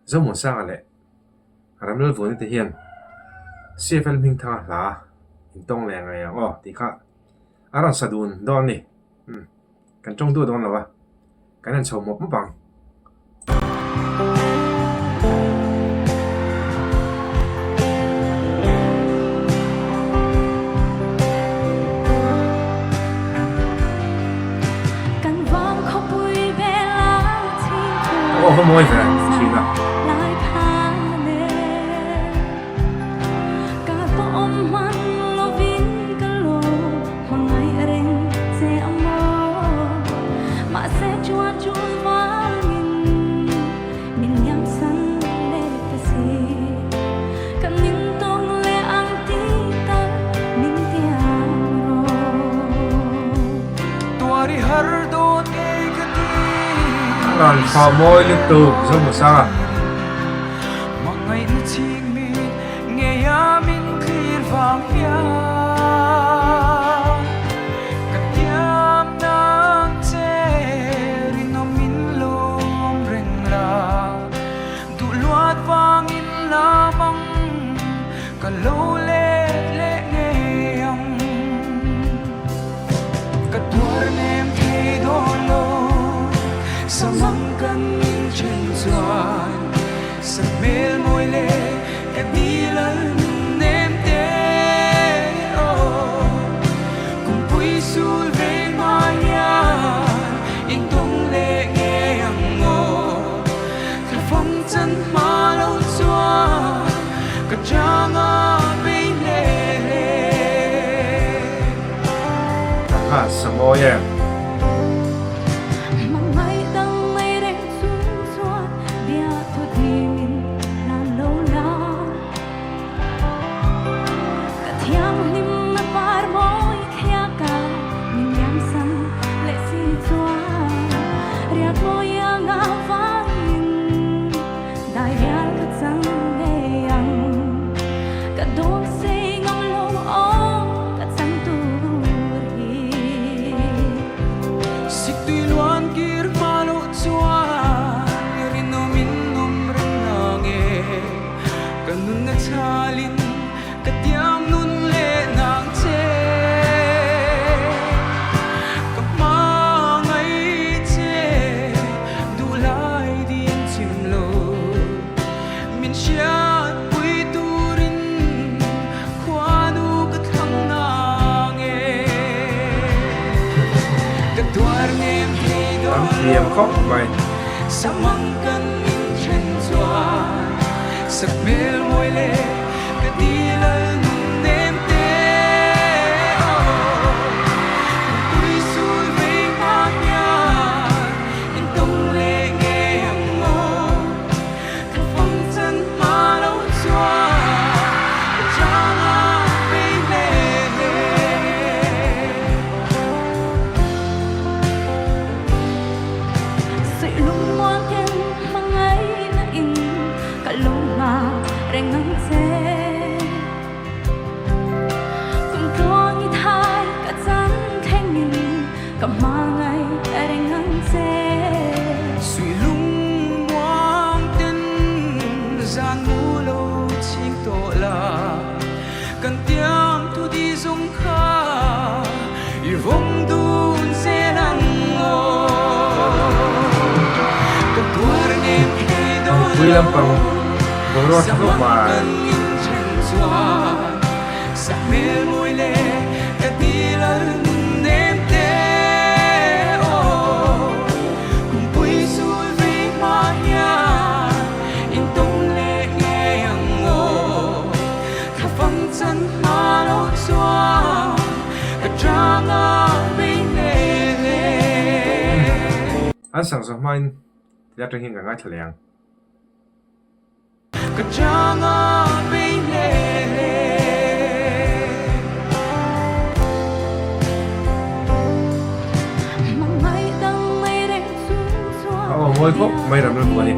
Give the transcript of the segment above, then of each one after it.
zo mo sa le ramlal vun te hian CFL ming tha la in tong le ngai ti kha aran sadun don ni kan chong du don lawa kan an chom mo bangขโมยแฟนทีละขโมยลิตูสมุทรมังไงทิ้งมีเงียมินคลีร์ฟังยากัดยามนักเจรินมินลมเร่งลาดูลวดฟังอินลาบังกัโลเลเลเงียมกัดตัวเนมที่โดนโลSamangkan min chen chuan Samel moi le ka dilal nem te Kung pui sul ve ma yan In tong le nge ang ngo Ka phong chan ma lo chuan Ka changa be le le Samoye Tiêm khóc vậy Samangkan min chen chuan Sak mel moi le ka dilal nem te Pui sul ve ma yan In tong le nge ang mo Ka phong chan ma lo chuan Ka changa be le le Sui lung muang ten Zan mu lo ching to la Kan tiam tu di zong kha I vong dun se lang o Kan tuar nem he do Quy lâm pang Boro thakok ma Sa mel moi le Ka dilal nem te Kung pui sul ve ma yan In tong le nge ang ngo Ka fang chan ma lo chuan Ka changa be le le An sang so main Ya to hin ka ngai thliang Ka changa be le le Ngồi khóc mày làm được gì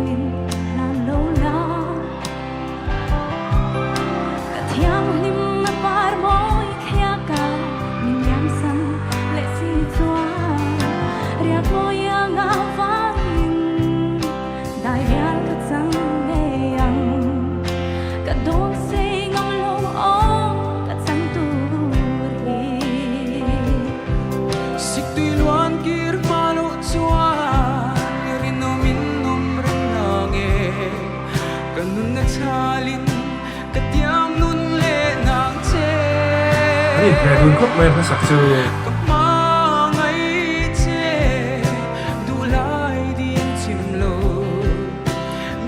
Mẹ đun khóc mẹ phải sặc chuกับมาไงเจดูลายดินชิมโล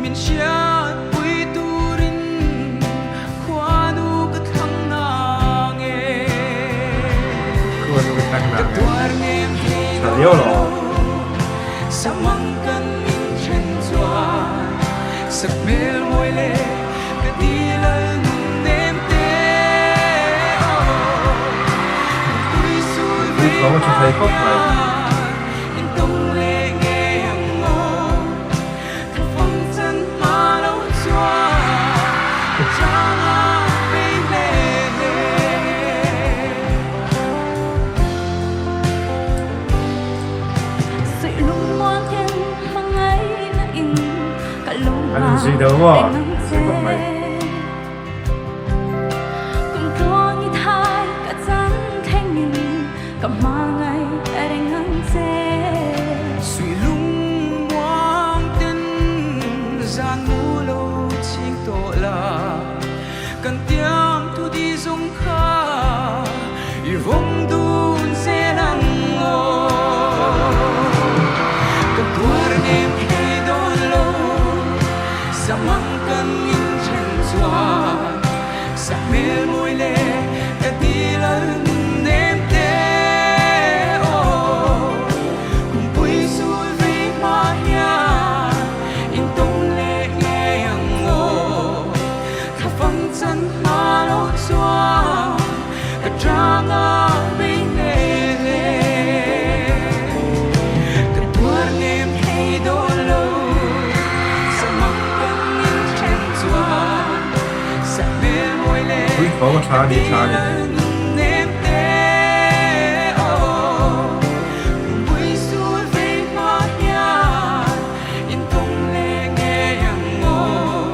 มินเชียดปุยตูรินควานูกะทังนางเอ ควรจะตั้งหนัก Tuar nem Thật yếu rồi. sa mang kan in chen chua sak mel moi le ka di la nem te Pui sul ve Có một chút thấy khóc này. in tong le nge ang mo ka phong chan ma lo chua ka chang a ve le Sự lung moan thiên mang ấy là in cả lung Anh gì đâu à? Sẽ khóc mày. cùng có như thai cả chán thanh nhìn cả mang ấy ở đây ngang xe Suy lung quang tin gian mu lâu chinh tổ là cần tiêm thu đi dung kha y vong đun sẽ nắng ngô cần tuar nem khi đôn lâu sa mang cần in chân chua sa mel môi lệ ta đi lần nem te cùng bụi sul về hoa nhà in tông lệ nghe ang ngô thà phong chân hà lô xóa cả trang à bên lệ cả tuar nem hay đô lâu sa mang cần in chân chua sa mel môi lệ Quý khó mà xa đi xa đi. nem te cùng bụi sul về hoa nhà in tông lệ nghe ang ngô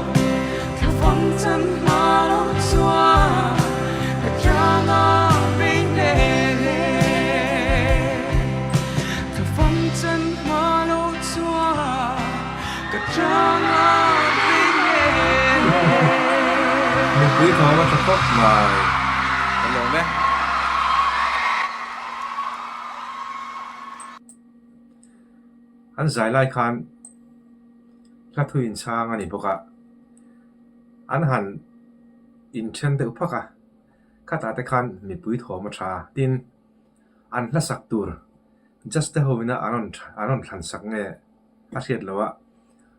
thà phong chân hà lô xóa cả trang à bên lệ thà phong chân hà lô xóa cả trang à bên lệ Nhưng quý khó mà khóc mà ตลกไหม anh giải lại khan các thứ in sang anh bốc à anh hẳn in chân tự phắc à các ta khan mình bùi thổ mà trà tin anh là sặc tur just the hôm nay anh thằng sặc nghe phát hiện là vợ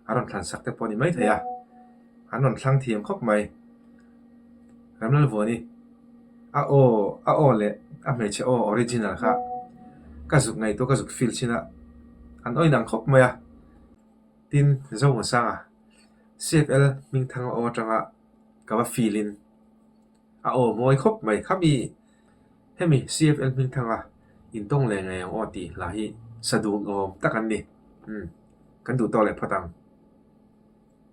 anh thằng sặc tới bọn mấy thầy à anh thằng thiềm khóc mày làm nó vừa đi à ô lệ à mấy chế ô original khác cái dục này tôi cái dục feel xin à anh ơi nàng khóc mày à tin dâu mà sang à CFL mình thằng ô chẳng à cái feeling à ô môi khóc mày khắp đi thế mi CFL mình thằng à in tông lệ ngày ô tì là hi sa du ôm tắc anh đi cần đủ to lệ phát tăng